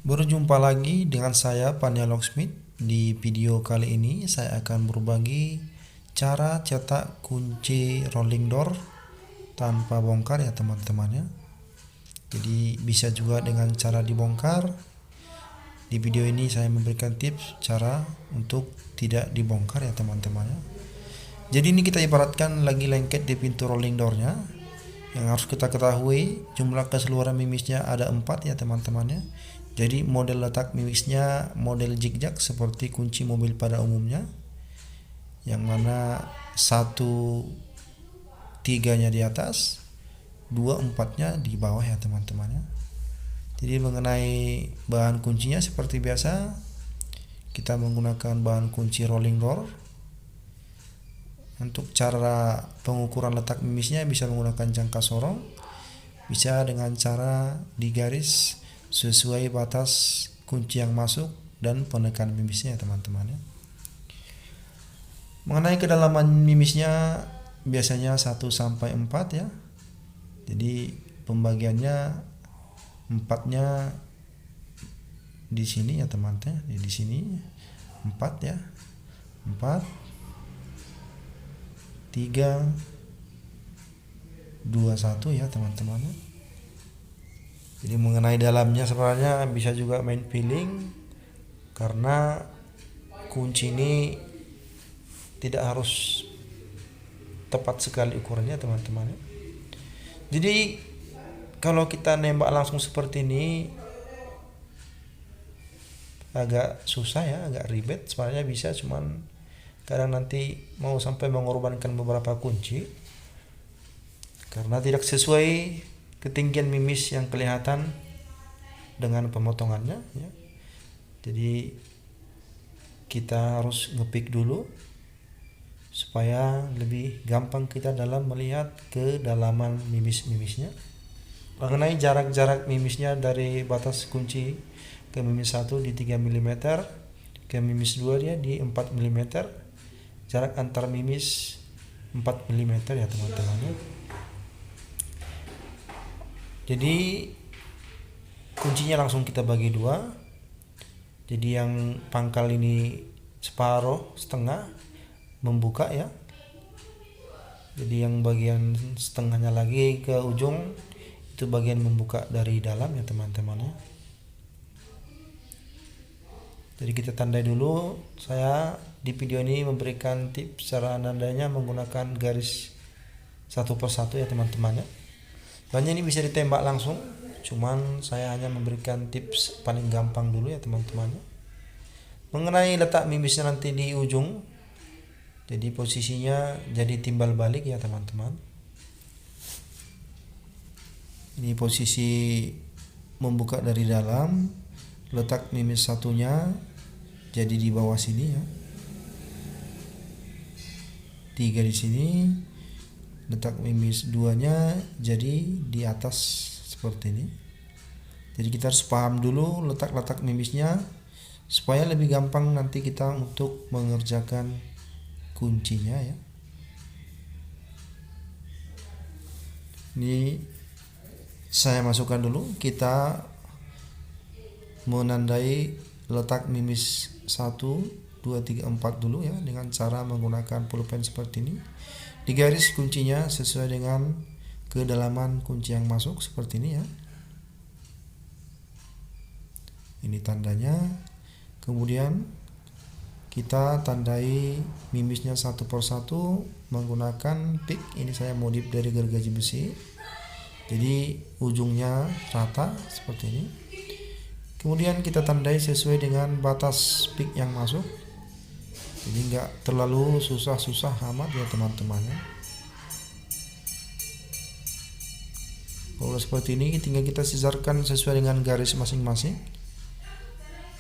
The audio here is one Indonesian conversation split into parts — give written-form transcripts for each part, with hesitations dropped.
Berjumpa lagi dengan saya Pania Locksmith. Di video kali ini saya akan berbagi cara cetak kunci rolling door tanpa bongkar ya teman-teman ya. Jadi bisa juga dengan cara dibongkar. Di video ini saya memberikan tips cara untuk tidak dibongkar ya teman-teman ya. Jadi ini kita ibaratkan lagi lengket di pintu rolling doornya. Yang harus kita ketahui jumlah keseluruhan mimisnya ada 4 ya teman-teman ya. Jadi model letak mimisnya model zigzag seperti kunci mobil pada umumnya, yang mana 1 3-nya di atas, 2 4-nya di bawah ya teman-teman ya. Jadi mengenai bahan kuncinya seperti biasa, kita menggunakan bahan kunci rolling door. Untuk cara pengukuran letak mimisnya bisa menggunakan jangka sorong, bisa dengan cara digaris sesuai batas kunci yang masuk dan penekan mimisnya teman-teman ya. Mengenai kedalaman mimisnya biasanya 1-4 ya. Jadi pembagiannya 4-nya di sini ya teman-teman, di sini 4 ya. 4 3 2 1 ya teman-teman. Jadi mengenai dalamnya sebenarnya bisa juga main feeling, karena kunci ini tidak harus tepat sekali ukurannya teman-teman. Jadi kalau kita nembak langsung seperti ini agak susah ya, agak ribet. Sebenarnya bisa, cuman kadang nanti mau sampai mengorbankan beberapa kunci karena tidak sesuai ketinggian mimis yang kelihatan dengan pemotongannya ya. Jadi kita harus ngepick dulu supaya lebih gampang kita dalam melihat kedalaman mimis-mimisnya. Mengenai jarak-jarak mimisnya dari batas kunci ke mimis 1 di 3 mm, ke mimis 2 dia di 4 mm. Jarak antar mimis 4 mm ya teman-teman. Jadi kuncinya langsung kita bagi 2. Jadi yang pangkal ini separuh setengah membuka ya. Jadi yang bagian setengahnya lagi ke ujung itu bagian membuka dari dalam ya teman-teman ya. Jadi kita tandai dulu. Saya di video ini memberikan tips cara nandanya menggunakan garis satu persatu ya teman-teman ya. Banyak ini bisa ditembak langsung, cuman saya hanya memberikan tips paling gampang dulu ya teman-teman. Mengenai letak mimisnya nanti di ujung, jadi posisinya jadi timbal balik ya teman-teman. Ini posisi membuka dari dalam, letak mimis satunya jadi di bawah sini ya. 3 di sini, letak mimis 2-nya jadi di atas seperti ini. Jadi kita harus paham dulu letak-letak mimisnya supaya lebih gampang nanti kita untuk mengerjakan kuncinya ya. Ini saya masukkan dulu, kita menandai letak mimis 1 2 3 4 dulu ya dengan cara menggunakan pulpen seperti ini. Digaris kuncinya sesuai dengan kedalaman kunci yang masuk seperti ini ya. Ini tandanya. Kemudian kita tandai mimisnya satu persatu menggunakan pick. Ini saya modif dari gergaji besi. Jadi ujungnya rata seperti ini. Kemudian kita tandai sesuai dengan batas pick yang masuk. Jadi enggak terlalu susah-susah amat ya teman-teman ya. Kalau seperti ini tinggal kita sisarkan sesuai dengan garis masing-masing.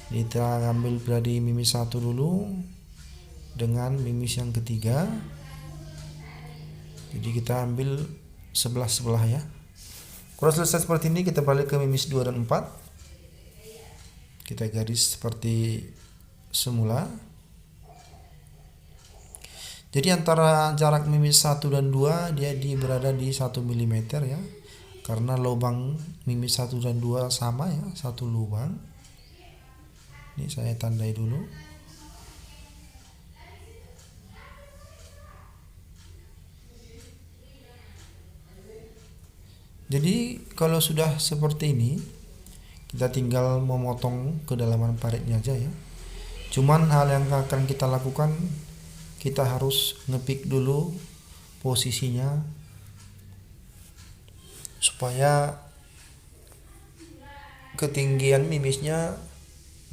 Kita ambil dari mimis 1 dulu dengan mimis yang ketiga. Jadi kita ambil sebelah-sebelah ya. Kalau selesai seperti ini kita balik ke mimis 2 dan 4. Kita garis seperti semula. Jadi antara jarak mimis 1 dan 2 dia berada di 1 mm ya. Karena lubang mimis 1 dan 2 sama ya, satu lubang. Ini saya tandai dulu. Jadi kalau sudah seperti ini, kita tinggal memotong kedalaman paritnya aja ya. Cuman hal yang akan kita lakukan, kita harus ngepick dulu posisinya supaya ketinggian mimisnya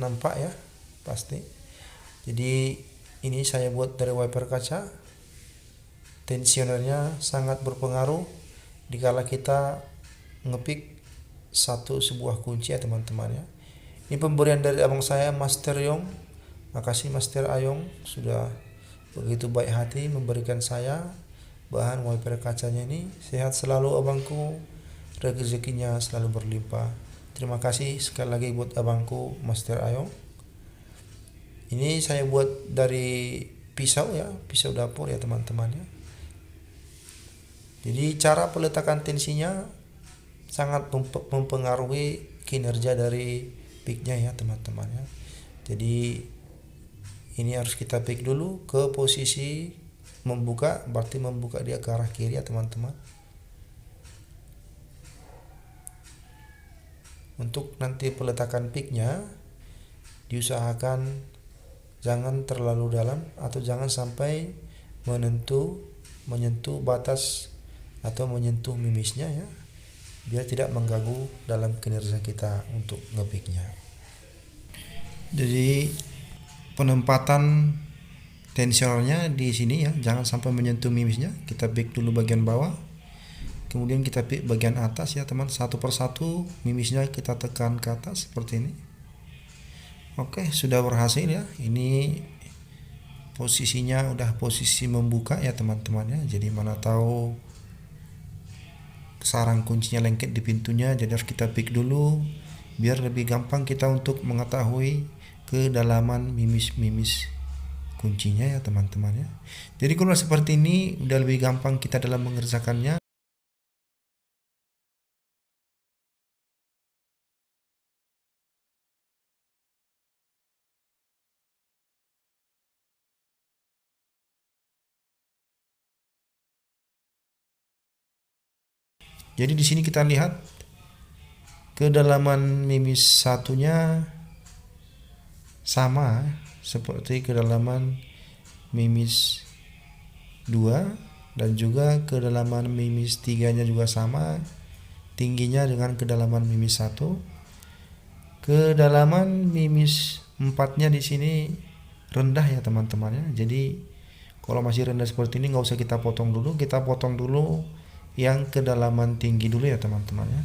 nampak ya, pasti. Jadi ini saya buat dari wiper kaca. Tensionernya sangat berpengaruh dikala kita ngepick sebuah kunci ya teman-teman ya. Ini pemberian dari abang saya, Master Yong. Makasih Master Ayong sudah begitu baik hati memberikan saya bahan wiper kacanya ini. Sehat selalu abangku, rezekinya selalu berlimpah. Terima kasih sekali lagi buat abangku Master Ayong. Ini saya buat dari pisau ya, pisau dapur ya teman-teman ya. Jadi cara peletakan tensinya sangat mempengaruhi kinerja dari picknya ya teman-teman ya. Jadi ini harus kita pick dulu ke posisi membuka, berarti membuka dia ke arah kiri ya teman-teman. Untuk nanti peletakan picknya diusahakan jangan terlalu dalam atau jangan sampai menyentuh batas atau menyentuh mimisnya ya, biar tidak mengganggu dalam kinerja kita untuk ngepicknya. Jadi penempatan tensionernya di sini ya, jangan sampai menyentuh mimisnya. Kita pick dulu bagian bawah, kemudian kita pick bagian atas ya teman, satu persatu mimisnya kita tekan ke atas seperti ini. Oke, sudah berhasil ya. Ini posisinya udah posisi membuka ya teman-teman ya. Jadi mana tahu sarang kuncinya lengket di pintunya, jadi harus kita pick dulu biar lebih gampang kita untuk mengetahui kedalaman mimis kuncinya ya teman-teman ya. Jadi kalau seperti ini udah lebih gampang kita dalam mengerjakannya. Jadi di sini kita lihat kedalaman mimis satunya sama seperti kedalaman mimis 2 dan juga kedalaman mimis 3-nya juga sama tingginya dengan kedalaman mimis 1. Kedalaman mimis 4-nya di sini rendah ya teman-teman ya. Jadi kalau masih rendah seperti ini nggak usah kita potong dulu, kita potong dulu yang kedalaman tinggi dulu ya teman-teman ya.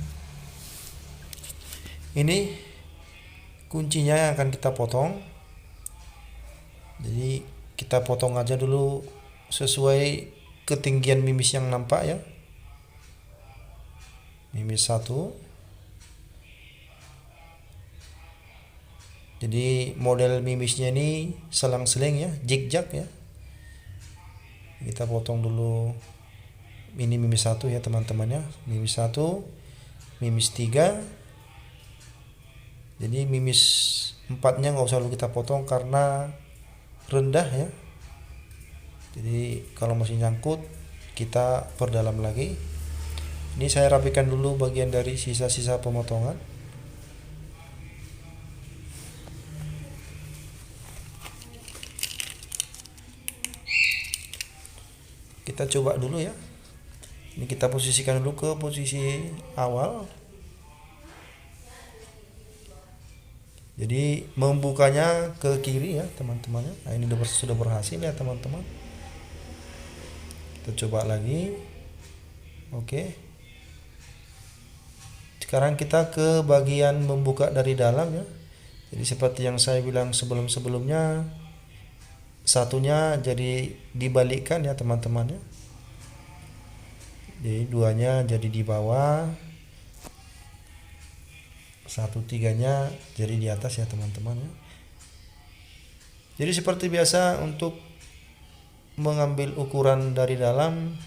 Ini kuncinya yang akan kita potong. Jadi kita potong aja dulu sesuai ketinggian mimis yang nampak ya. Mimis 1. Jadi model mimisnya ini selang-seling ya, zigzag ya. Kita potong dulu. Ini mimis 1 ya teman-teman ya. Mimis 1, mimis 3. Jadi mimis 4-nya nggak usah kita potong karena rendah ya. Jadi kalau masih nyangkut kita perdalam lagi. Ini saya rapikan dulu bagian dari sisa-sisa pemotongan. Kita coba dulu ya. Ini kita posisikan dulu ke posisi awal. Jadi membukanya ke kiri ya teman-teman ya. Nah, ini sudah berhasil ya teman-teman. Kita coba lagi. Oke. Sekarang kita ke bagian membuka dari dalam ya. Jadi seperti yang saya bilang sebelum-sebelumnya, satunya jadi dibalikkan ya teman-teman ya. Jadi 2-nya jadi di bawah, 1/3-nya jadi di atas ya teman-teman ya. Jadi seperti biasa untuk mengambil ukuran dari dalam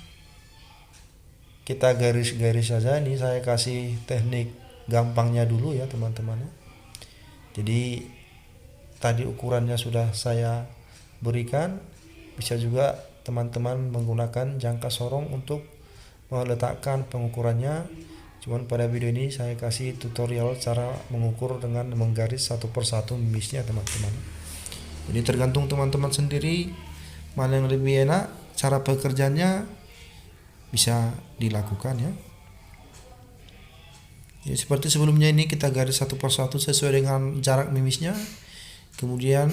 kita garis-garis saja. Ini saya kasih teknik gampangnya dulu ya teman-teman ya. Jadi tadi ukurannya sudah saya berikan. Bisa juga teman-teman menggunakan jangka sorong untuk meletakkan pengukurannya. Cuman pada video ini saya kasih tutorial cara mengukur dengan menggaris satu persatu mimisnya teman-teman. Jadi tergantung teman-teman sendiri mana yang lebih enak, cara pekerjaannya bisa dilakukan ya. Jadi seperti sebelumnya ini kita garis satu persatu sesuai dengan jarak mimisnya. Kemudian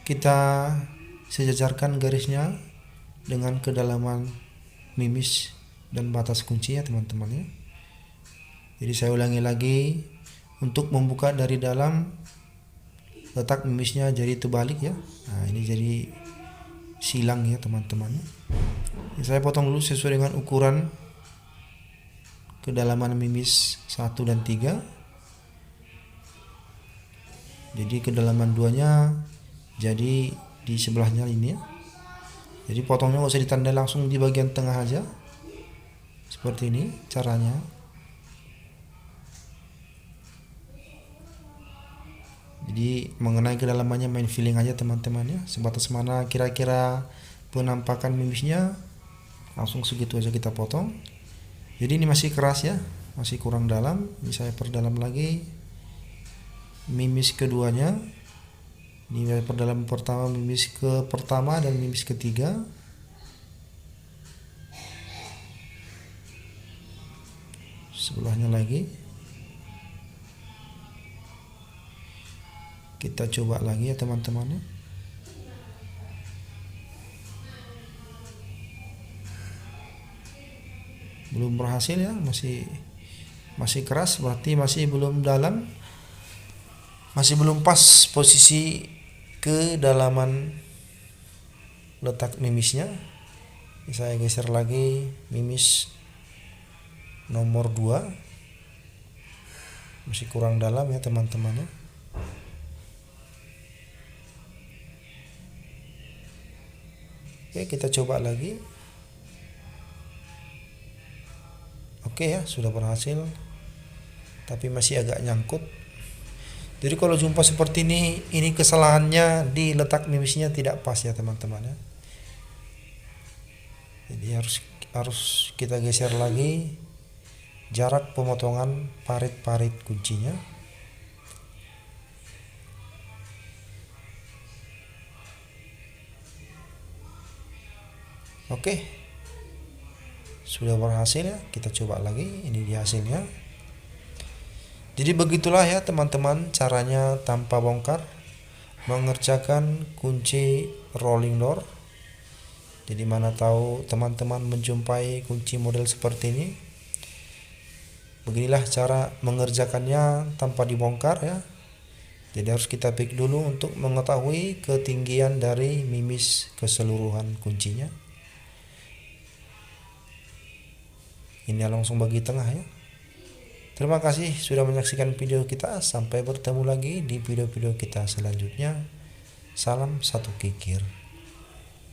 kita sejajarkan garisnya dengan kedalaman mimis dan batas kunci ya teman-teman ya. Jadi saya ulangi lagi, untuk membuka dari dalam letak mimisnya jadi terbalik ya. Nah ini jadi silang ya teman-teman. Saya potong dulu sesuai dengan ukuran kedalaman mimis 1 dan 3. Jadi kedalaman 2 nya jadi di sebelahnya ini ya. Jadi potongnya nggak usah ditandai, langsung di bagian tengah aja. Seperti ini caranya. Jadi mengenai kedalamannya main feeling aja teman-teman ya. Sebatas mana kira-kira penampakan mimisnya, langsung segitu aja kita potong. Jadi ini masih keras ya, masih kurang dalam. Ini saya perdalam lagi mimis keduanya. Ini saya perdalam pertama, mimis ke pertama dan mimis ketiga. Sebelahnya lagi. Kita coba lagi ya teman-teman ya. Belum berhasil ya, masih keras, berarti masih belum dalam, masih belum pas posisi kedalaman letak mimisnya. Saya geser lagi mimis nomor 2, masih kurang dalam ya teman-teman ya. Oke, kita coba lagi. Oke ya, sudah berhasil, tapi masih agak nyangkut. Jadi kalau jumpa seperti ini kesalahannya di letak mimisnya tidak pas ya teman-teman ya. Jadi harus kita geser lagi jarak pemotongan parit-parit kuncinya. Oke, sudah berhasil ya. Kita coba lagi, ini dia hasilnya. Jadi begitulah ya teman-teman caranya tanpa bongkar mengerjakan kunci rolling door. Jadi mana tahu teman-teman menjumpai kunci model seperti ini, beginilah cara mengerjakannya tanpa dibongkar ya. Jadi harus kita pick dulu untuk mengetahui ketinggian dari mimis keseluruhan kuncinya. Ini langsung bagi tengah ya. Terima kasih sudah menyaksikan video kita. Sampai bertemu lagi di video-video kita selanjutnya. Salam satu kikir.